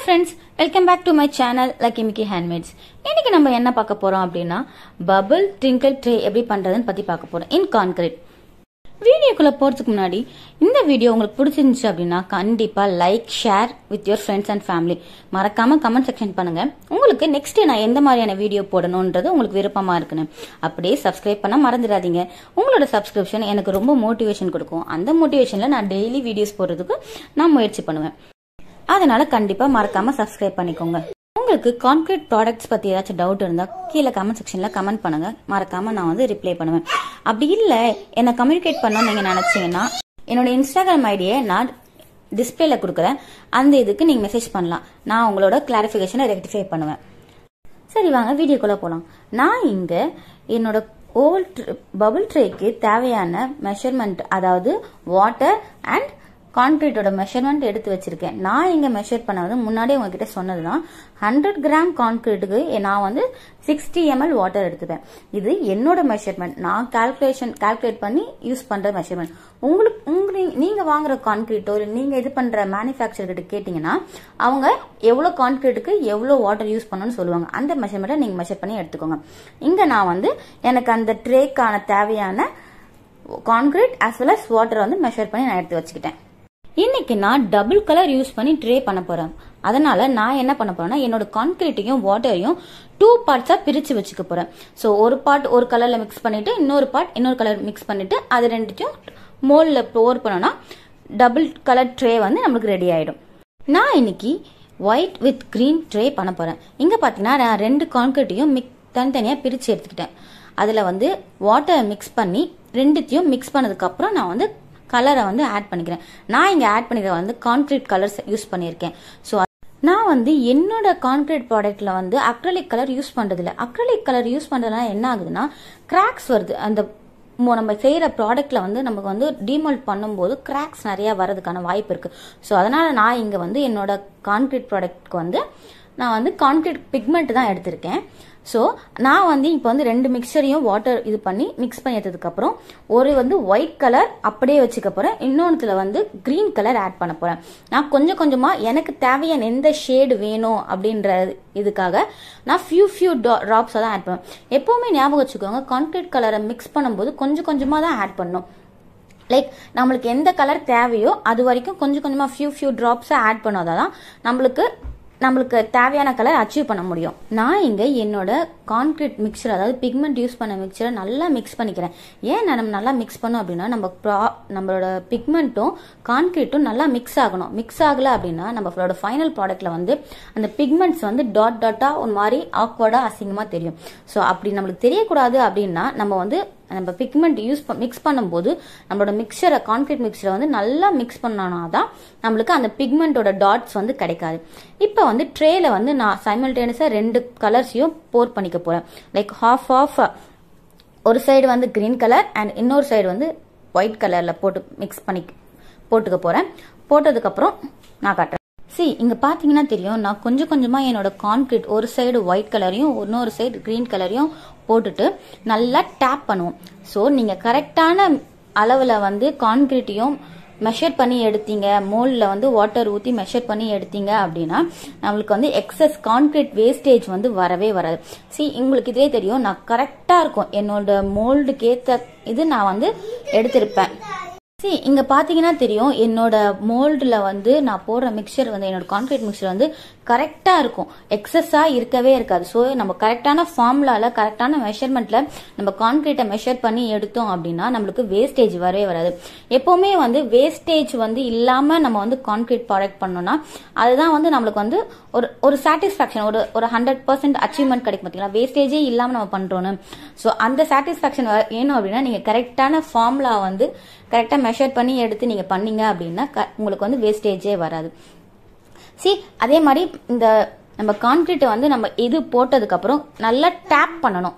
friends, welcome back to my channel Lucky Mickey Handmaids. இன்னைக்கு நம்ம என்ன பார்க்க போறோம் அப்படினா bubble twinkle tray எப்படி பண்றதுன்னு பத்தி பார்க்க போறோம் in concrete. வீடியோக்குள்ள போறதுக்கு முன்னாடி இந்த வீடியோ உங்களுக்கு பிடிச்சிருந்துச்சு அப்படினா கண்டிப்பா like share with your friends and family. மறக்காம கமெண்ட் செக்ஷன் பண்ணுங்க. உங்களுக்கு நெக்ஸ்ட் நான் எந்த மாதிரியான வீடியோ போடணும்ன்றது உங்களுக்கு விருப்பமா இருக்குன்னு. அப்படியே Subscribe பண்ண மறந்துடாதீங்க. உங்களோட Subscription எனக்கு ரொம்ப மோட்டிவேஷன் கொடுக்கும். அந்த மோட்டிவேஷன்ல நான் டெய்லி வீடியோஸ் போடுறதுக்கு நான் முயற்சி பண்ணுவேன். அதனால கண்டிப்பா மறக்காம Subscribe பண்ணிக்கோங்க. உங்களுக்கு கான்கிரீட் ப்ராடக்ட்ஸ் பத்தி ஏதாச்சும் டவுட் இருந்தா கீழே கமெண்ட் செக்ஷன்ல கமெண்ட் பண்ணுங்க. மறக்காம நான் ரிப்ளை பண்ணுவேன். அப்படி இல்ல என்ன கம்யூனிகேட் பண்ணணும்னு நீங்க நினைச்சீங்கன்னா என்னோட Instagram ஐடியை நான் டிஸ்பிளேல கொடுக்குறேன். அந்த இதுக்கு நீங்க மெசேஜ் பண்ணலாம். நான் உங்களோட கிளாரிஃபிகேஷனை ரெக்டிஃபை பண்ணுவேன். சரி வாங்க வீடியோக்குள்ள போலாம். நான் இங்க என்னோட பபிள் ட்ரேக்கு தேவையான மெஷர்மெண்ட், அதாவது வாட்டர் அண்ட் கான்கிரீட்டோட மெஷர்மெண்ட் எடுத்து வச்சிருக்கேன். நான் இங்க மெஷர் பண்ணது முன்னாடி உங்ககிட்ட சொன்னதுதான் 100 கிராம் கான்கிரீட்டுக்கு நான் 60 ml வாட்டர் எடுத்துப்பேன். இது என்னோட மெஷர்மெண்ட். நான் கால்குலேட் பண்ணி யூஸ் பண்ற மெஷர்மெண்ட். உங்களுக்கு நீங்க வாங்குற கான்கிரீட்டோ நீங்க இது பண்ற மேனுஃபேக்சர் கிட்ட கேட்டீங்கன்னா அவங்க எவ்வளவு கான்கிரீட்டுக்கு எவ்வளவு வாட்டர் யூஸ் பண்ணணும்னு சொல்லுவாங்க. அந்த மெஷர்மெண்ட்டை நீங்க மெஷர் பண்ணி எடுத்துக்கோங்க. இங்க நான் எனக்கு அந்த ட்ரேக்கான தேவையான concrete as well as water measure பண்ணி நான் எடுத்து வச்சுக்கிட்டேன். இன்னைக்கு நான் டபுள் கலர் யூஸ் பண்ணி ட்ரே பண்ண போறேன். அதனால நான் என்ன பண்ண போறேன்னா என்னோட கான்கிரீட்டையும் வாட்டரையும் 2 பார்ட்ஸா பிரிச்சு வச்சுக்க போறேன். சோ ஒரு பார்ட் ஒரு கலர்ல மிக்ஸ் பண்ணிட்டு இன்னொரு பார்ட் இன்னொரு கலர் மிக்ஸ் பண்ணிட்டு அது ரெண்டுத்தையும் மோல்ட்ல போர் பண்ணோம்னா டபுள் கலர் ட்ரே நமக்கு ரெடி ஆயிடும். நான் இன்னைக்கு ஒயிட் வித் கிரீன் ட்ரே பண்ண போறேன். இங்க பாத்தீங்கன்னா நான் 2 கான்கிரீட்டையும் தனித்தனியா பிரிச்சு எடுத்துக்கிட்டேன். அதுல வாட்டர் மிக்ஸ் பண்ணி ரெண்டுத்தையும் மிக்ஸ் பண்ணதுக்கு அப்புறம் நான் கலரை ஆட் பண்ணிக்கிறேன். நான் இங்க ஆட் பண்ணிக்கிற கான்கிரீட் கலர்ஸ் யூஸ் பண்ணிருக்கேன். சோ நான் என்னோட கான்கிரீட் ப்ராடக்ட்ல அக்ரலிக் கலர் யூஸ் பண்றது இல்ல. அக்ரலிக் கலர் யூஸ் பண்றதுனால என்ன ஆகுதுன்னா கிராக்ஸ் வருது. அந்த நம்ம செய்யற ப்ராடக்ட்ல நமக்கு டிமோல்ட் பண்ணும்போது கிராக்ஸ் நிறைய வரதுக்கான வாய்ப்பு இருக்கு. சோ அதனால நான் இங்க என்னோட கான்கிரீட் ப்ராடக்ட்க்கு நான் கான்கிரீட் பிக்மெண்ட் தான் எடுத்திருக்கேன். சோ நான் இப்போ 2 மிக்சரையும் வாட்டர் இது பண்ணி மிக்ஸ் பண்ணி எடுத்ததுக்கு அப்புறம் ஒரு ஒயிட் கலர் அப்படியே வச்சுக்க போறேன். இன்னொன்னுல கிரீன் கலர் ஆட் பண்ண போறேன். நான் கொஞ்சம் கொஞ்சமா எனக்கு தேவையான எந்த ஷேடு வேணும் அப்படின்ற இதுக்காக நான் ஃபியூ டிராப்ஸ் தான் ஆட் பண்ணுவேன். எப்பவுமே ஞாபகம் வச்சுக்கோங்க, கான்கிரீட் கலரை மிக்ஸ் பண்ணும்போது கொஞ்சம் கொஞ்சமா தான் ஆட் பண்ணணும். லைக் நம்மளுக்கு எந்த கலர் தேவையோ அது வரைக்கும் கொஞ்சம் கொஞ்சமா ஃபியூ டிராப்ஸ் ஆட் பண்ணாதான் நம்மளுக்கு தேவையான கலர் அச்சீவ் பண்ண முடியும். நான் இங்க என்னோட கான்கிரீட் மிக்சர், அதாவது பிக்மெண்ட் யூஸ் பண்ண மிக்சரை நல்லா மிக்ஸ் பண்ணிக்கிறேன். ஏன் நம்ம நல்லா மிக்ஸ் பண்ணோம் அப்படின்னா நம்மளோட பிக்மெண்ட்டும் கான்கிரீட்டும் நல்லா மிக்ஸ் ஆகணும். மிக்ஸ் ஆகல அப்படின்னா நம்மளோட ஃபைனல் ப்ராடக்ட்ல அந்த பிக்மெண்ட்ஸ் டாட் டாட்டா ஒரு மாதிரி ஆக்வர்டா அசிங்கமா தெரியும். ஸோ அப்படி நம்மளுக்கு தெரியக்கூடாது அப்படின்னா நம்ம பிக்மெண்ட் மிக்ஸ் பண்ணும்போது நம்மளோட மிக்சரை கான்கிரீட் மிக்சரை நல்லா மிக்ஸ் பண்ணாதான் நம்மளுக்கு அந்த பிக்மெண்டோட டாட்ஸ் கிடைக்காது. இப்ப ட்ரேல நான் சைமல்டேனியஸா 2 கலர்ஸையும் போர் பண்ணிக்க போறேன். லைக் ஹாஃப் ஆஃப் ஒரு சைடு கிரீன் கலர் அண்ட் இன்னொரு சைடு ஒயிட் கலர்ல போட்டு மிக்ஸ் பண்ணி போட்டுக்க போறேன். போட்டதுக்கு அப்புறம் நான் காட்டுறேன். இங்க பாத்தீங்கன்னா தெரியும், நான் கொஞ்சம் கொஞ்சமா என்னோட கான்கிரீட் ஒரு சைடு ஒயிட் கலரையும் இன்னொரு சைடு கிரீன் கலரையும் போட்டுட்டு நல்லா டேப் பண்ணுவோம். சோ நீங்க கரெக்டான அளவுல கான்கிரீட்டையும் மெஷர் பண்ணி எடுத்தீங்க, மோல்ட்ல வாட்டர் ஊத்தி மெஷர் பண்ணி எடுத்தீங்க அப்படின்னா நம்மளுக்கு எக்ஸஸ் கான்கிரீட் வேஸ்டேஜ் வரவே வராது. உங்களுக்கு இதே தெரியும், நான் கரெக்டா இருக்கும் என்னோட மோல்டுக்கு ஏத்த இது நான் எடுத்திருப்பேன். இங்க பாத்தீங்கன்னா தெரியும், என்னோட மோல்டுல நான் போடுற மிக்சர் என்னோட கான்கிரீட் மிக்சர் கரெக்டா இருக்கும். எக்ஸஸா இருக்கவே இருக்காது. சோ நம்ம கரெக்டான ஃபார்முலால கரெக்டான மெஷர்மெண்ட்ல நம்ம கான்கிரீட்டை மெஷர் பண்ணி எடுத்தோம் அப்படின்னா நம்மளுக்கு வேஸ்டேஜ் வரவே வராது. எப்பவுமே வேஸ்டேஜ் இல்லாம நம்ம கான்கிரீட் ப்ராடக்ட் பண்ணோம்னா அதுதான் நம்மளுக்கு ஒரு சாட்டிஸ்பாக்சன், ஒரு 100% அச்சீவ்மெண்ட் கிடைக்கும். பாத்தீங்களா, வேஸ்டேஜே இல்லாம நம்ம பண்றோம்னு. சோ அந்த சாட்டிஸ்பாக்சன் வேணும் அப்படின்னா நீங்க கரெக்டான ஃபார்முலா கரெக்டா மெஷர் பண்ணி எடுத்து நீங்க பண்ணீங்க அப்படின்னா உங்களுக்கு வேஸ்டேஜே வராது. அதே மாதிரி இந்த நம்ம கான்கிரீட்டை நம்ம இது போட்டதுக்கு அப்புறம் நல்லா டேப் பண்ணணும்.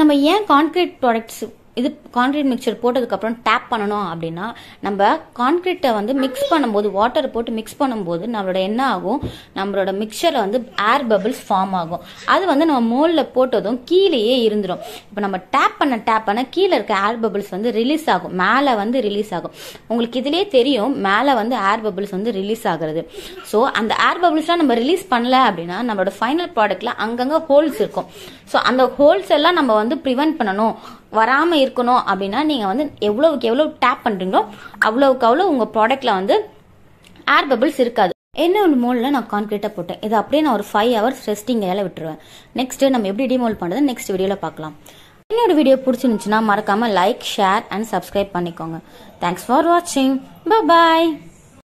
நம்ம ஏன் கான்கிரீட் ப்ராடக்ட்ஸ் இது கான்கிரீட் மிக்சர் போட்டதுக்கப்புறம் டேப் பண்ணணும் அப்படின்னா நம்ம கான்கிரீட்டை வந்து மிக்ஸ் பண்ணும்போது வாட்டரை போட்டு மிக்ஸ் பண்ணும்போது நம்மளோட என்ன ஆகும், நம்மளோட மிக்சரில் வந்து ஏர் பபிள்ஸ் ஃபார்ம் ஆகும். அது வந்து நம்ம மோல்டில் போட்டதும் கீழேயே இருந்துடும். இப்போ நம்ம டேப் பண்ண கீழே இருக்க ஏர் பபிள்ஸ் வந்து ரிலீஸ் ஆகும், மேலே வந்து ரிலீஸ் ஆகும். உங்களுக்கு இதுலேயே தெரியும் மேலே வந்து ஏர் பபிள்ஸ் வந்து ரிலீஸ் ஆகுறது. ஸோ அந்த ஏர் பபிள்ஸ்லாம் நம்ம ரிலீஸ் பண்ணல அப்படின்னா நம்மளோட ஃபைனல் ப்ராடக்ட்ல அங்கங்கே ஹோல்ஸ் இருக்கும். ஸோ அந்த ஹோல்ஸ் எல்லாம் நம்ம வந்து ப்ரிவென்ட் பண்ணணும், வராம இருக்கணும் அப்படின்னா நீங்க வந்து எவ்வளவுக்கு எவ்வளவு டேப் பண்றீங்களோ அவ்வளவுக்கு அவ்வளவு உங்க ப்ராடக்ட்ல வந்து ஏர் பபிள்ஸ் இருக்காது. என்னோட மோல்ல நான் கான்கிரீட்டா போட்டேன். இதை அப்படியே நான் ஒரு 5 hours ரெஸ்டிங் ஏரியால விட்டுருவேன். நெக்ஸ்ட் நம்ம எப்படி டிமோல் பண்றது நெக்ஸ்ட் வீடியோல பார்க்கலாம். என்னோட வீடியோ பிடிச்சிருந்துச்சுன்னா மறக்காம லைக், ஷேர் அண்ட் சப்ஸ்கிரைப் பண்ணிக்கோங்க. தேங்க்ஸ் ஃபார் வாட்சிங். பை.